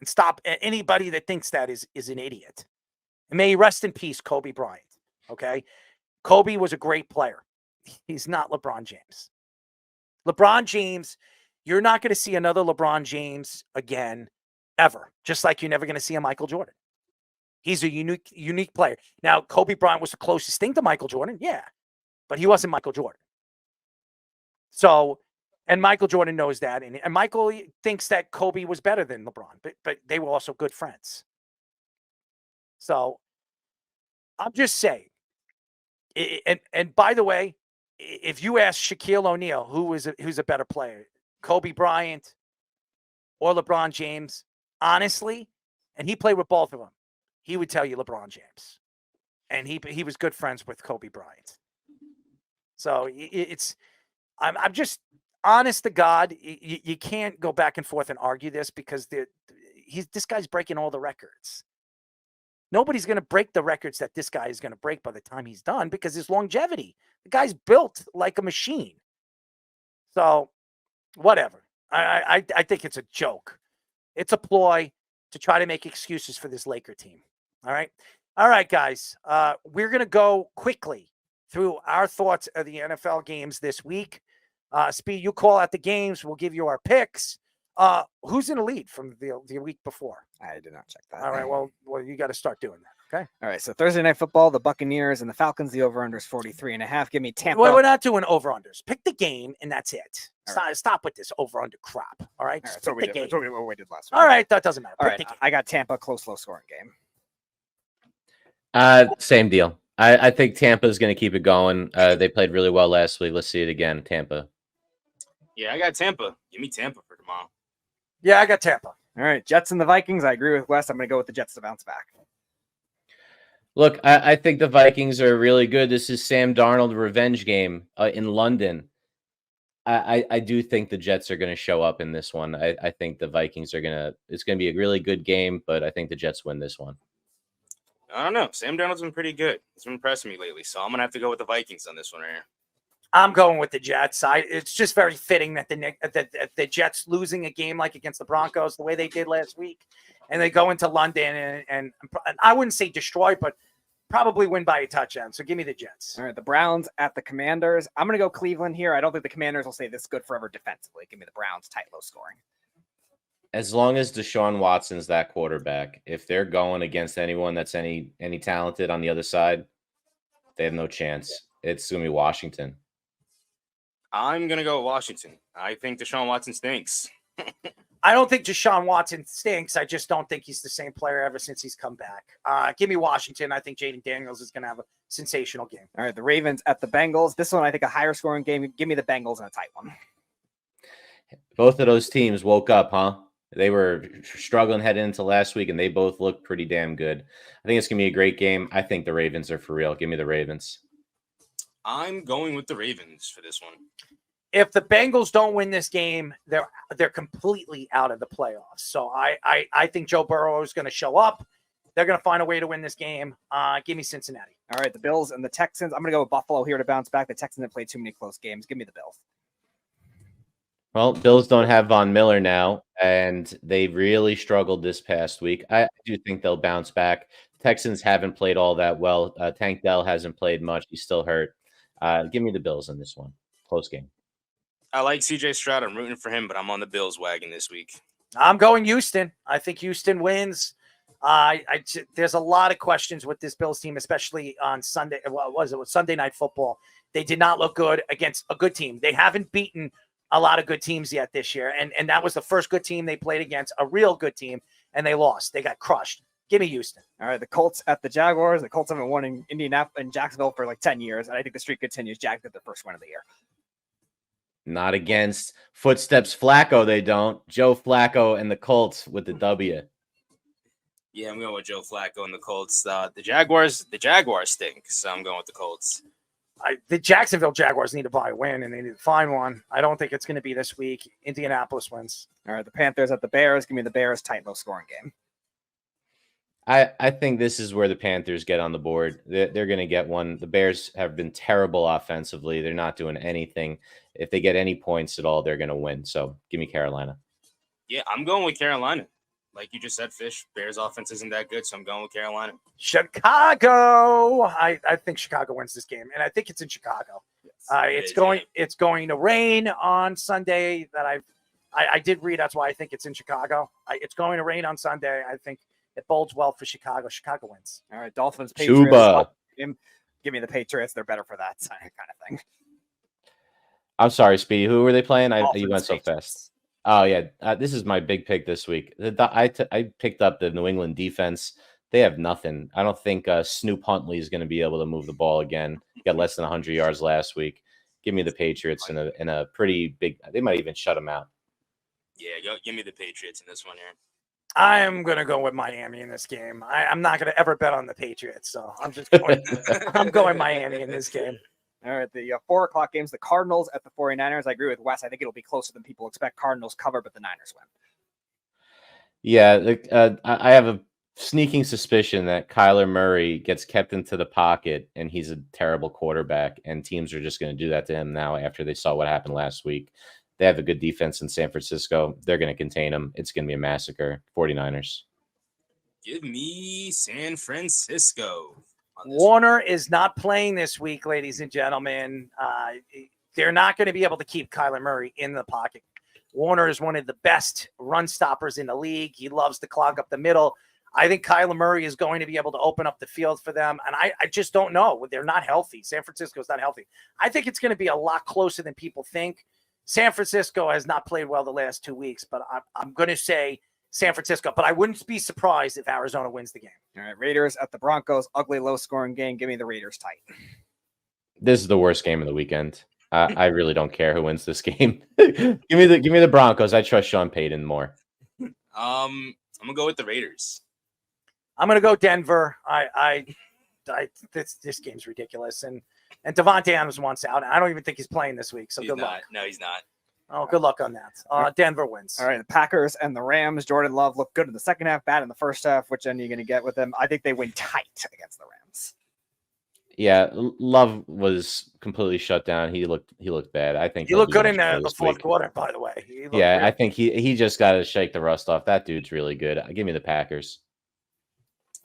And stop. Anybody that thinks that is an idiot. And may he rest in peace, Kobe Bryant. Okay? Kobe was a great player. He's not LeBron James. LeBron James, you're not going to see another LeBron James again, ever. Just like you're never going to see a Michael Jordan. He's a unique player. Now, Kobe Bryant was the closest thing to Michael Jordan, yeah, but he wasn't Michael Jordan. So, and Michael Jordan knows that, and Michael thinks that Kobe was better than LeBron, but they were also good friends. So, I'm just saying. And by the way, if you ask Shaquille O'Neal who's a better player, Kobe Bryant or LeBron James, honestly, and he played with both of them, he would tell you LeBron James. And he was good friends with Kobe Bryant. So I'm just honest to God, you can't go back and forth and argue this because this guy's breaking all the records. Nobody's going to break the records that this guy is going to break by the time he's done because his longevity. The guy's built like a machine. So, whatever. I think it's a joke. It's a ploy to try to make excuses for this Laker team. All right, guys. We're going to go quickly through our thoughts of the NFL games this week. Speed, you call out the games. We'll give you our picks. Who's in the lead from the week before? I did not check that. All right. Well, you got to start doing that. Okay. All right. So Thursday Night Football, the Buccaneers and the Falcons, the over-under is 43.5. Give me Tampa. Well, we're not doing over-unders. Pick the game, and that's it. All Stop with this over-under crap. All right. That's what we did. That's what we did last week. All right. That doesn't matter. All Pick right. the game. I got Tampa, close, low-scoring game. Same deal. I think Tampa is going to keep it going. They played really well last week. Let's see it again. Tampa. Yeah, I got Tampa. Give me Tampa for tomorrow. Yeah, I got Tampa. All right. Jets and the Vikings. I agree with Wes. I'm going to go with the Jets to bounce back. Look, I think the Vikings are really good. This is Sam Darnold revenge game in London. I do think the Jets are going to show up in this one. I think the Vikings it's going to be a really good game, but I think the Jets win this one. I don't know. Sam Darnold's been pretty good. He's been impressing me lately, so I'm going to have to go with the Vikings on this one right here. I'm going with the Jets. It's just very fitting that the Jets losing a game like against the Broncos the way they did last week, and they go into London and I wouldn't say destroy, but probably win by a touchdown. So give me the Jets. All right, the Browns at the Commanders. I'm going to go Cleveland here. I don't think the Commanders will stay this good forever defensively. Give me the Browns, tight, low scoring. As long as Deshaun Watson's that quarterback, if they're going against anyone that's any talented on the other side, they have no chance. It's going to be Washington. I'm going to go with Washington. I think Deshaun Watson stinks. I don't think Deshaun Watson stinks. I just don't think he's the same player ever since he's come back. Give me Washington. I think Jaden Daniels is going to have a sensational game. All right, the Ravens at the Bengals. This one, I think, a higher scoring game. Give me the Bengals in a tight one. Both of those teams woke up, huh? They were struggling heading into last week, and they both looked pretty damn good. I think it's going to be a great game. I think the Ravens are for real. Give me the Ravens. I'm going with the Ravens for this one. If the Bengals don't win this game, they're completely out of the playoffs. So I think Joe Burrow is going to show up. They're going to find a way to win this game. Give me Cincinnati. All right, the Bills and the Texans. I'm going to go with Buffalo here to bounce back. The Texans have played too many close games. Give me the Bills. Well, Bills don't have Von Miller now, and they really struggled this past week. I do think they'll bounce back. Texans haven't played all that well. Tank Dell hasn't played much. He's still hurt. Give me the Bills in this one. Close game. I like CJ Stroud. I'm rooting for him, but I'm on the Bills wagon this week. I'm going Houston. I think Houston wins. There's a lot of questions with this Bills team, especially on Sunday. What was it? Sunday Night Football. They did not look good against a good team. They haven't beaten a lot of good teams yet this year. And that was the first good team they played against, a real good team, and they lost. They got crushed. Give me Houston. All right, the Colts at the Jaguars. The Colts haven't won in Indianapolis and Jacksonville for like 10 years, and I think the streak continues. Jags get the first win of the year. Not against Footsteps Flacco, they don't. Joe Flacco and the Colts with the W. Yeah, I'm going with Joe Flacco and the Colts. The Jaguars stink, so I'm going with the Colts. The Jacksonville Jaguars need to buy a win, and they need to find one. I don't think it's going to be this week. Indianapolis wins. All right, the Panthers at the Bears. Give me the Bears. Tight, low-scoring game. I think this is where the Panthers get on the board. They're going to get one. The Bears have been terrible offensively. They're not doing anything. If they get any points at all, they're going to win. So give me Carolina. Yeah, I'm going with Carolina. Like you just said, Fish, Bears offense isn't that good, so I'm going with Carolina. Chicago. I think Chicago wins this game, and I think it's in Chicago. Yes, It's going to rain on Sunday. I did read. That's why I think it's in Chicago. It's going to rain on Sunday. I think it bodes well for Chicago. Chicago wins. All right, Dolphins, Patriots. Chuba. Give me the Patriots. They're better for that kind of thing. I'm sorry, Speedy. Who were they playing? Dolphins, You went so Patriots. fast. Oh, yeah. This is my big pick this week. I picked up the New England defense. They have nothing. I don't think Snoop Huntley is going to be able to move the ball again. Got less than 100 yards last week. Give me the Patriots in a pretty big – they might even shut them out. Yeah, give me the Patriots in this one here. I am going to go with Miami in this game. I'm not going to ever bet on the Patriots, so I'm just going – I'm going Miami in this game. All right, the 4 o'clock games, the Cardinals at the 49ers. I agree with Wes. I think it'll be closer than people expect. Cardinals cover, but the Niners win. Yeah, I have a sneaking suspicion that Kyler Murray gets kept into the pocket and he's a terrible quarterback, and teams are just going to do that to him now after they saw what happened last week. They have a good defense in San Francisco. They're going to contain him. It's going to be a massacre. 49ers. Give me San Francisco. Warner is not playing this week, ladies and gentlemen. They're not going to be able to keep Kyler Murray in the pocket. Warner is one of the best run stoppers in the league. He loves to clog up the middle. I think Kyler Murray is going to be able to open up the field for them. And I just don't know. They're not healthy. San Francisco is not healthy. I think it's going to be a lot closer than people think. San Francisco has not played well the last 2 weeks, but I'm going to say San Francisco, but I wouldn't be surprised if Arizona wins the game. All right, Raiders at the Broncos. Ugly, low-scoring game. Give me the Raiders tight. This is the worst game of the weekend. I really don't care who wins this game. give me the Broncos. I trust Sean Payton more. I'm gonna go with the Raiders. I'm going to go Denver. This game's ridiculous, and Devontae Adams wants out. I don't even think he's playing this week. So He's good not. luck. No, he's not. Oh, good luck on that. Denver wins. All right, the Packers and the Rams. Jordan Love looked good in the second half, bad in the first half. Which end are you going to get with them? I think they win tight against the Rams. Yeah, Love was completely shut down. He looked bad. I think He looked good in the fourth quarter, by the way. Yeah, I think he just got to shake the rust off. That dude's really good. Give me the Packers.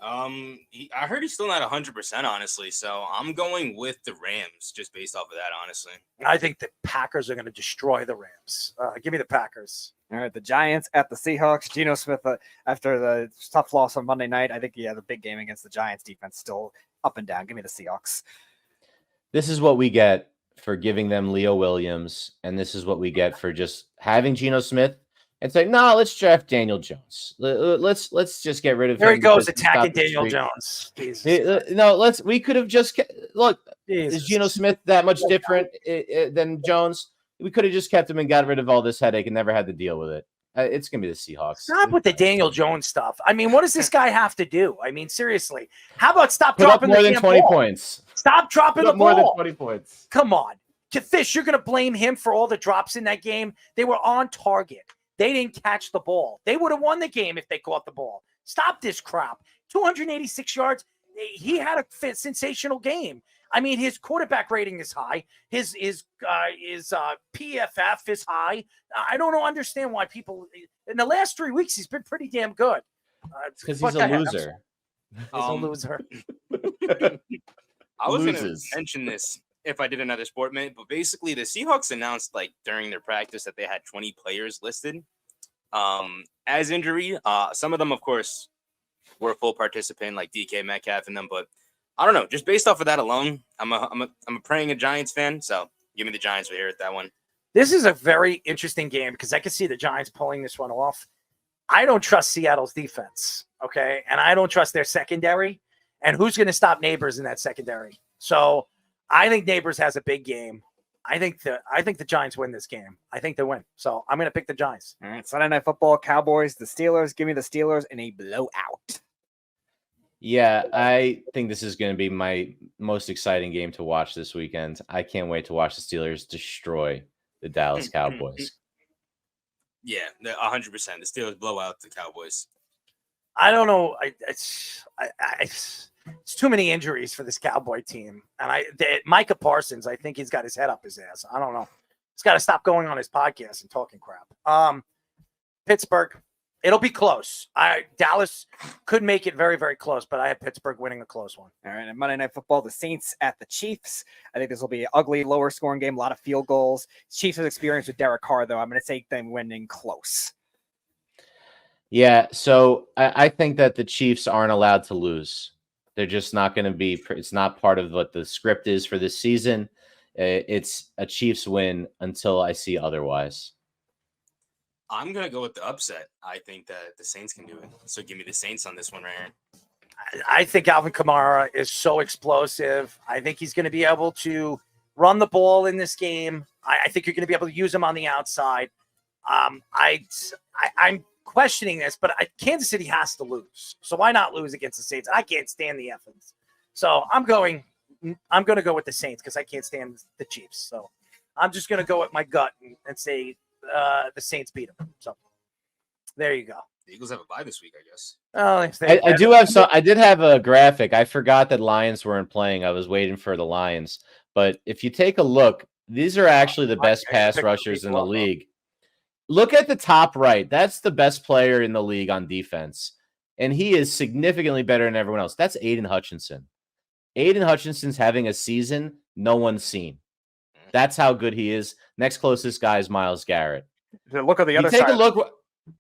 I heard he's still not 100%, honestly. So I'm going with the Rams, just based off of that, honestly. I think the Packers are going to destroy the Rams. Give me the Packers. All right, the Giants at the Seahawks. Geno Smith, after the tough loss on Monday night, I think he had a big game against the Giants defense, still up and down. Give me the Seahawks. This is what we get for giving them Leo Williams, and this is what we get for just having Geno Smith and saying, no, let's draft Daniel Jones. Let's just get rid of him. There he goes attacking Daniel Jones. No, we could have just look. Jesus. Is Geno Smith that much different than Jones? We could have just kept him and got rid of all this headache and never had to deal with it. It's going to be the Seahawks. Stop with the Daniel Jones stuff. I mean, what does this guy have to do? I mean, seriously. How about stop Put up dropping more the than 20 ball? points. Stop dropping the More ball. than 20 points. Come on. To Fish, you're going to blame him for all the drops in that game. They were on target. They didn't catch the ball. They would have won the game if they caught the ball. Stop this crap. 286 yards. He had a sensational game. I mean, his quarterback rating is high. His PFF is high. I don't understand why people in the last 3 weeks he's been pretty damn good. Because he's a loser. He's a loser. I was going to mention this if I did another sport minute, but basically the Seahawks announced like during their practice that they had 20 players listed as injury. Some of them, of course, were full participant like DK Metcalf and them, but I don't know. Just based off of that alone, I'm a praying a Giants fan, so give me the Giants here at that one. This is a very interesting game because I can see the Giants pulling this one off. I don't trust Seattle's defense, okay? And I don't trust their secondary. And who's going to stop Neighbors in that secondary? So I think Neighbors has a big game. I think the Giants win this game. I think they win. So I'm going to pick the Giants. All right, Sunday Night Football, Cowboys, the Steelers. Give me the Steelers in a blowout. Yeah, I think this is going to be my most exciting game to watch this weekend. I can't wait to watch the Steelers destroy the Dallas Cowboys. Yeah, 100%. The Steelers blow out the Cowboys. I don't know. It's too many injuries for this Cowboy team. And Micah Parsons, I think he's got his head up his ass. I don't know. He's got to stop going on his podcast and talking crap. Pittsburgh, it'll be close. Dallas could make it very, very close, but I have Pittsburgh winning a close one. All right, and Monday Night Football, the Saints at the Chiefs. I think this will be an ugly, lower scoring game, a lot of field goals. Chiefs have experience with Derek Carr, though. I'm going to take them winning close. Yeah, so I think that the Chiefs aren't allowed to lose. They're just not going to be. It's not part of what the script is for this season. It's a Chiefs win until I see otherwise. I'm going to go with the upset. I think that the Saints can do it. So give me the Saints on this one right here. I think Alvin Kamara is so explosive. I think he's going to be able to run the ball in this game. I think you're going to be able to use him on the outside. I'm questioning this, but Kansas City has to lose. So why not lose against the Saints? I can't stand the Effins. So I'm going to go with the Saints because I can't stand the Chiefs. So I'm just going to go with my gut and say the Saints beat them. So there you go. The Eagles have a bye this week, I guess. Oh, I do have some. I did have a graphic. I forgot that Lions weren't playing. I was waiting for the Lions. But if you take a look, these are actually the best pass rushers in the league. Look at the top right. That's the best player in the league on defense. And he is significantly better than everyone else. That's Aiden Hutchinson. Aiden Hutchinson's having a season no one's seen. That's how good he is. Next closest guy is Myles Garrett. Look at the other Take side. a look.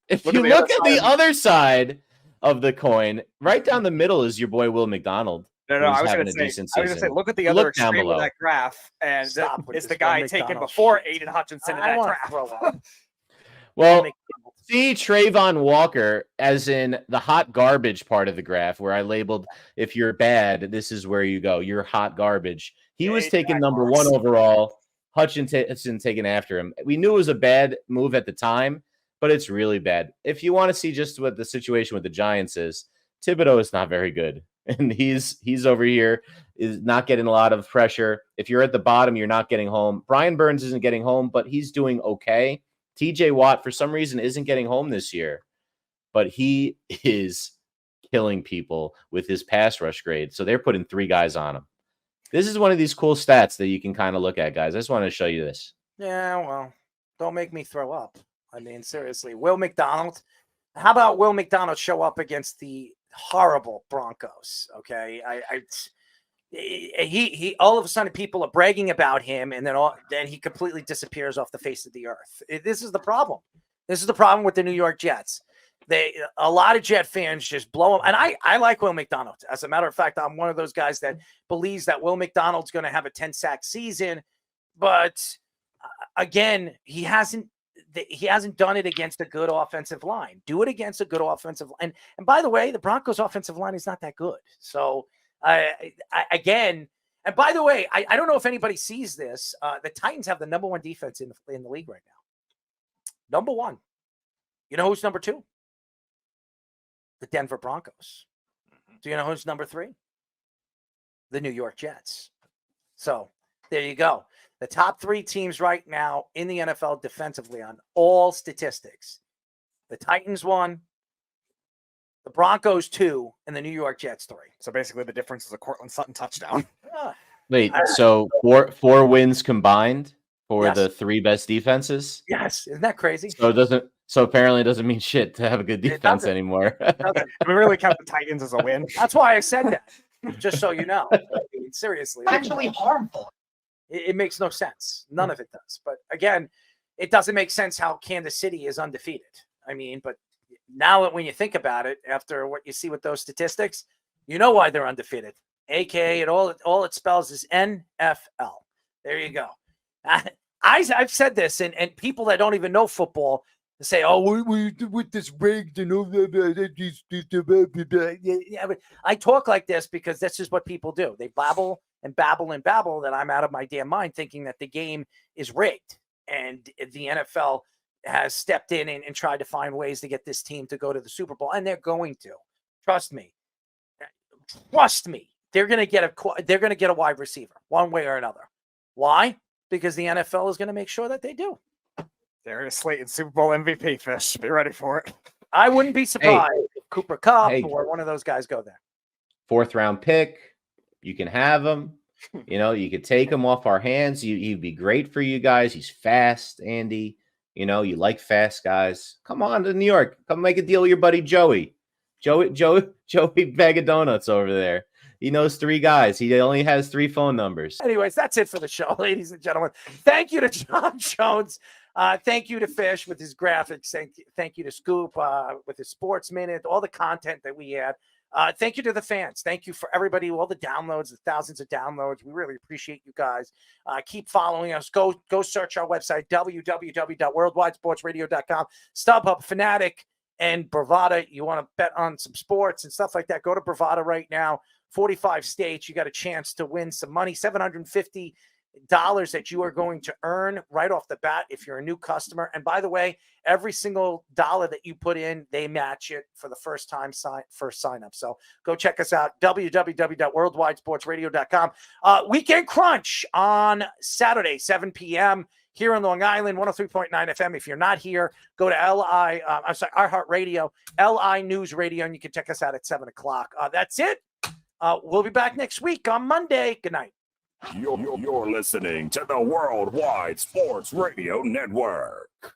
If you look at the other side of the coin, right down the middle is your boy Will McDonald. No, I was going to say, look at the other extreme of that graph, and it's the guy taken before Aiden Hutchinson in that graph. Well, see Trayvon Walker as in the hot garbage part of the graph where I labeled if you're bad, this is where you go. You're hot garbage. He was taken number 1 overall. Hutchinson taken after him. We knew it was a bad move at the time, but it's really bad. If you want to see just what the situation with the Giants is, Thibodeau is not very good. And he's over here, is not getting a lot of pressure. If you're at the bottom, you're not getting home. Brian Burns isn't getting home, but he's doing okay. TJ Watt, for some reason, isn't getting home this year, but he is killing people with his pass rush grade. So they're putting 3 guys on him. This is one of these cool stats that you can kind of look at, guys. I just want to show you this. Yeah, well, don't make me throw up. I mean, seriously, Will McDonald. How about Will McDonald show up against the horrible Broncos? Okay, he all of a sudden people are bragging about him, and then he completely disappears off the face of the earth. This is the problem. This is the problem with the New York Jets. A lot of Jet fans just blow him, and I like Will McDonald. As a matter of fact, I'm one of those guys that believes that Will McDonald's going to have a 10-sack season, but again, he hasn't done it against a good offensive line. Do it against a good offensive line. And by the way, the Broncos offensive line is not that good. So again, and by the way, I don't know if anybody sees this. The Titans have the number 1 defense in the league right now. Number 1. You know who's number 2? The Denver Broncos. Do you know who's number 3? The New York Jets. So there you go. The top 3 teams right now in the NFL defensively on all statistics. The Titans 1, the Broncos 2, and the New York Jets 3. So basically the difference is a Cortland Sutton touchdown. Wait, so four wins combined for the 3 best defenses? Yes. Isn't that crazy? So apparently it doesn't mean shit to have a good defense anymore. We really count the Titans as a win. That's why I said that. Just so you know. I mean, seriously. It's actually harmful. It makes no sense. None of it does. But again, it doesn't make sense how Kansas City is undefeated. I mean, but now that when you think about it, after what you see with those statistics, you know why they're undefeated. AKA, all it spells is NFL. There you go. I've said this, and people that don't even know football say, "Oh, we with this rigged and yeah." But I talk like this because this is what people do. They babble and babble and babble that I'm out of my damn mind, thinking that the game is rigged, and the NFL has stepped in and tried to find ways to get this team to go to the Super Bowl, and they're going to. Trust me. trust me, they're going to get a wide receiver one way or another. Why? Because the NFL is going to make sure that they do. Darius Slayton, Super Bowl MVP, Fish. Be ready for it. I wouldn't be surprised if Cooper Kupp or one of those guys go there. 4th round pick. You can have him. You could take him off our hands. He'd be great for you guys. He's fast, Andy. You like fast guys. Come on to New York. Come make a deal with your buddy Joey. Joey Bag of Donuts over there. He knows 3 guys. He only has 3 phone numbers. Anyways, that's it for the show, ladies and gentlemen. Thank you to John Jones. Thank you to Fish with his graphics. Thank you to Scoop with his Sports Minute, all the content that we had. Thank you to the fans. Thank you for everybody, all the downloads, the thousands of downloads. We really appreciate you guys. Keep following us. Go search our website, www.worldwidesportsradio.com. StubHub, Fanatic, and Bravada. You want to bet on some sports and stuff like that, go to Bravada right now. 45 states. You got a chance to win some money, $750 that you are going to earn right off the bat if you're a new customer. And by the way, every single dollar that you put in, they match it for the first sign up. So go check us out, www.worldwidesportsradio.com. Weekend Crunch on Saturday, 7 p.m. here in Long Island, 103.9 FM. If you're not here, go to iHeartRadio, LI News Radio, and you can check us out at 7 o'clock. That's it. We'll be back next week on Monday. Good night. You're listening to the Worldwide Sports Radio Network.